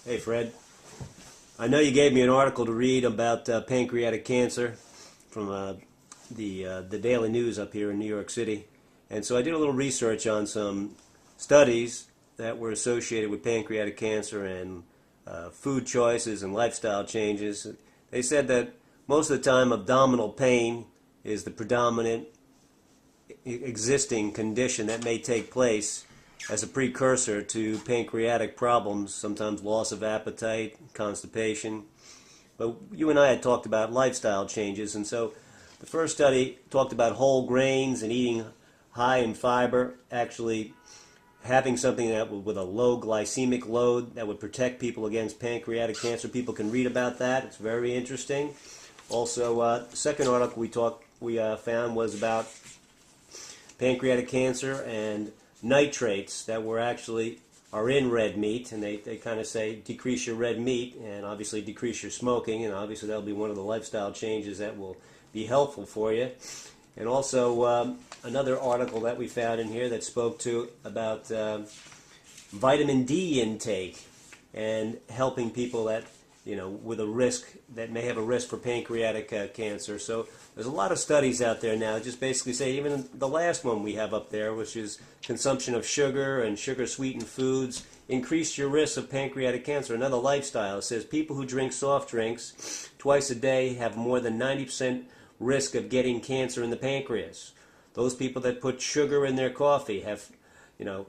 Hey Fred, I know you gave me an article to read about pancreatic cancer from the Daily News up here in New York City, and so I did a little research on some studies that were associated with pancreatic cancer and food choices and lifestyle changes. They said that most of the time abdominal pain is the predominant existing condition that may take place as a precursor to pancreatic problems, sometimes loss of appetite, constipation. But you and I had talked about lifestyle changes, and so the first study talked about whole grains and eating high in fiber, actually having something that with a low glycemic load that would protect people against pancreatic cancer. People can read about that. It's very interesting. Also, the second article we found was about pancreatic cancer and nitrates that are in red meat, and they kind of say decrease your red meat and obviously decrease your smoking, and obviously that'll be one of the lifestyle changes that will be helpful for you. And also another article that we found in here that spoke to about vitamin D intake and helping people that with a risk that may have a risk for pancreatic cancer. So there's a lot of studies out there now that just basically say, even the last one we have up there, which is consumption of sugar and sugar-sweetened foods, increase your risk of pancreatic cancer. Another lifestyle, it says people who drink soft drinks twice a day have more than 90% risk of getting cancer in the pancreas. Those people that put sugar in their coffee have a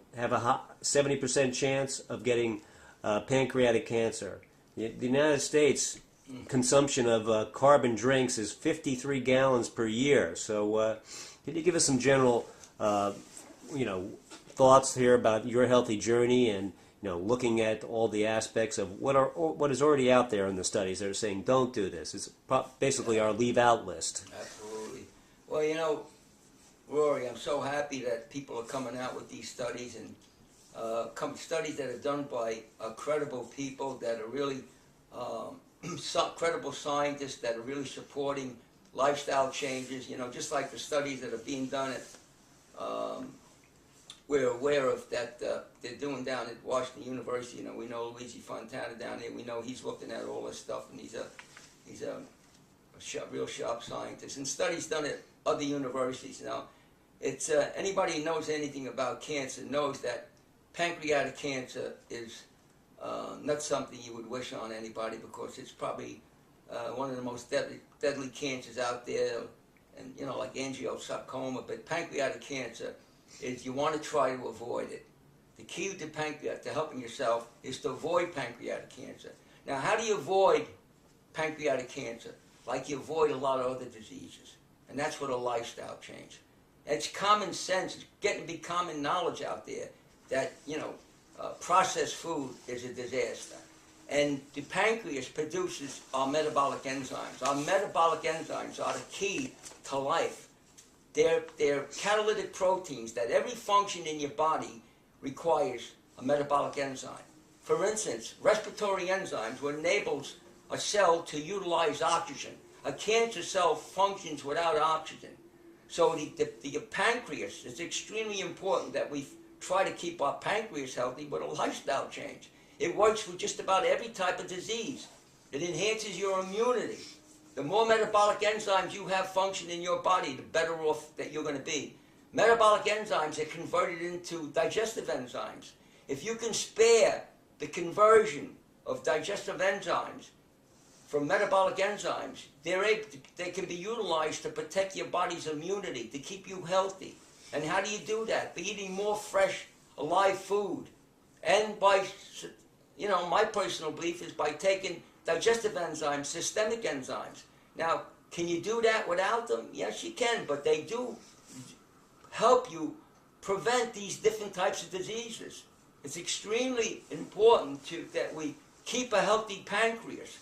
70% chance of getting pancreatic cancer. The United States consumption of carbon drinks is 53 gallons per year. So can you give us some general thoughts here about your healthy journey and looking at all the aspects of what is already out there in the studies that are saying don't do this? It's basically our leave out list. Absolutely. Well, Rory, I'm so happy that people are coming out with these studies, and studies that are done by credible people that are really credible scientists that are really supporting lifestyle changes. Just like the studies that are being done at we're aware of that they're doing down at Washington University. We know Luigi Fontana down there. We know he's looking at all this stuff, and he's a real sharp scientist. And studies done at other universities. Now, it's anybody who knows anything about cancer knows that pancreatic cancer is not something you would wish on anybody, because it's probably one of the most deadly cancers out there, and like angiosarcoma. But pancreatic cancer is, you want to try to avoid it. The key to helping yourself is to avoid pancreatic cancer. Now, how do you avoid pancreatic cancer? Like you avoid a lot of other diseases, and that's what a lifestyle change. It's common sense. It's getting to be common knowledge out there that processed food is a disaster. And the pancreas produces our metabolic enzymes. Our metabolic enzymes are the key to life. They're catalytic proteins that every function in your body requires a metabolic enzyme. For instance, respiratory enzymes, what enables a cell to utilize oxygen. A cancer cell functions without oxygen. So the pancreas, is extremely important that we try to keep our pancreas healthy with a lifestyle change. It works for just about every type of disease. It enhances your immunity. The more metabolic enzymes you have function in your body, the better off that you're going to be. Metabolic enzymes are converted into digestive enzymes. If you can spare the conversion of digestive enzymes from metabolic enzymes, they can be utilized to protect your body's immunity, to keep you healthy. And how do you do that? By eating more fresh, alive food. And by, my personal belief is by taking digestive enzymes, systemic enzymes. Now, can you do that without them? Yes, you can, but they do help you prevent these different types of diseases. It's extremely important that we keep a healthy pancreas,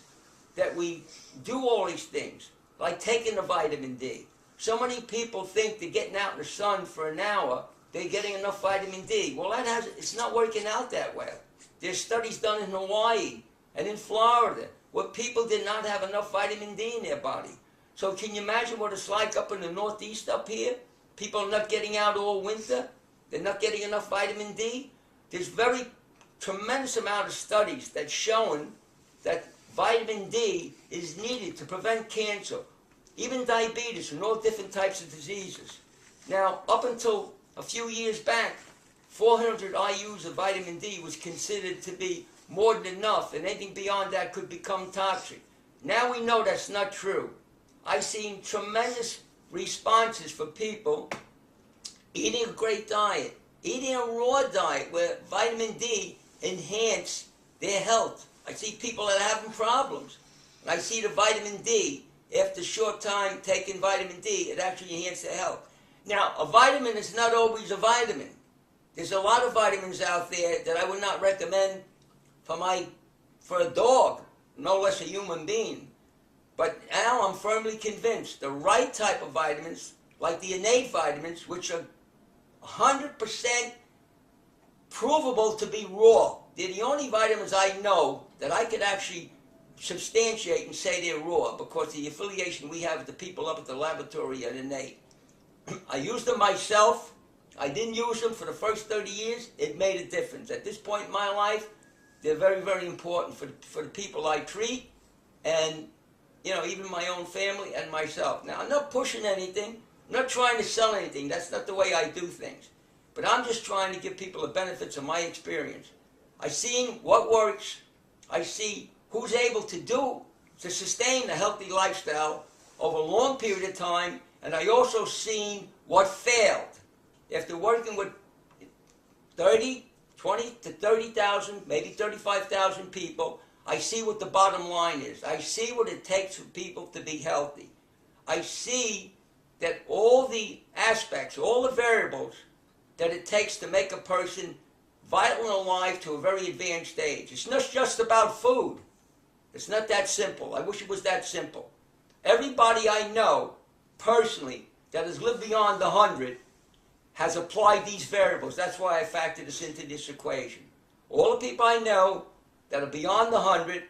that we do all these things, like taking the vitamin D. So many people think they're getting out in the sun for an hour, they're getting enough vitamin D. Well, it's not working out that way. There's studies done in Hawaii and in Florida where people did not have enough vitamin D in their body. So can you imagine what it's like up in the Northeast up here? People are not getting out all winter. They're not getting enough vitamin D. There's very tremendous amount of studies that's showing that vitamin D is needed to prevent cancer, even diabetes and all different types of diseases. Now, up until a few years back, 400 IUs of vitamin D was considered to be more than enough, and anything beyond that could become toxic. Now we know that's not true. I've seen tremendous responses for people eating a great diet, eating a raw diet where vitamin D enhance their health. I see people that are having problems. And I see the vitamin D, after a short time taking vitamin D, it actually enhances their health. Now, a vitamin is not always a vitamin. There's a lot of vitamins out there that I would not recommend for a dog, no less a human being. But now I'm firmly convinced the right type of vitamins, like the innate vitamins, which are 100% provable to be raw. They're the only vitamins I know that I could actually substantiate and say they're raw, because the affiliation we have with the people up at the laboratory are innate. I used them myself. I didn't use them for the first 30 years. It made a difference. At this point in my life, they're very, very important for the people I treat, and even my own family and myself. Now, I'm not pushing anything. I'm not trying to sell anything. That's not the way I do things. But I'm just trying to give people the benefits of my experience. I've seen what works. I see who's able to sustain a healthy lifestyle over a long period of time, and I also seen what failed. After working with 20 to 30,000, maybe 35,000 people, I see what the bottom line is. I see what it takes for people to be healthy. I see that all the aspects, all the variables that it takes to make a person vital and alive to a very advanced age. It's not just about food. It's not that simple. I wish it was that simple. Everybody I know personally that has lived beyond 100 has applied these variables. That's why I factored this into this equation. All the people I know that are beyond 100,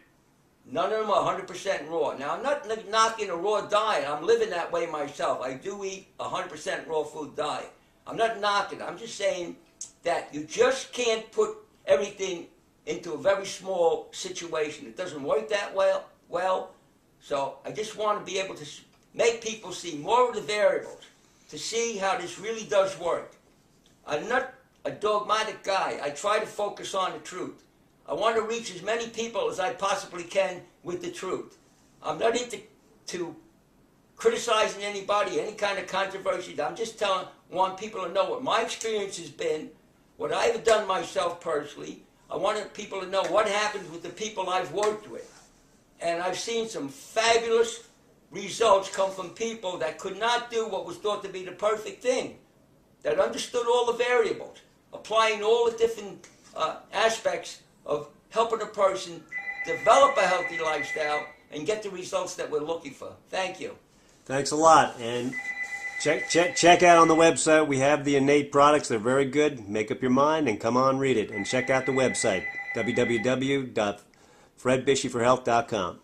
none of them are 100% raw. Now, I'm not knocking a raw diet. I'm living that way myself. I do eat a 100% raw food diet. I'm not knocking it. I'm just saying that you just can't put everything into a very small situation. It doesn't work that well. So I just want to be able to make people see more of the variables, to see how this really does work. I'm not a dogmatic guy. I try to focus on the truth. I want to reach as many people as I possibly can with the truth. I'm not into criticizing anybody, any kind of controversy. I'm just want people to know what my experience has been, what I've done myself personally. I want people to know what happens with the people I've worked with. And I've seen some fabulous results come from people that could not do what was thought to be the perfect thing, that understood all the variables, applying all the different aspects of helping a person develop a healthy lifestyle and get the results that we're looking for. Thank you. Thanks a lot. And check out on the website. We have the innate products. They're very good. Make up your mind and come on, read it. And check out the website, www.fredbisciforhealth.com.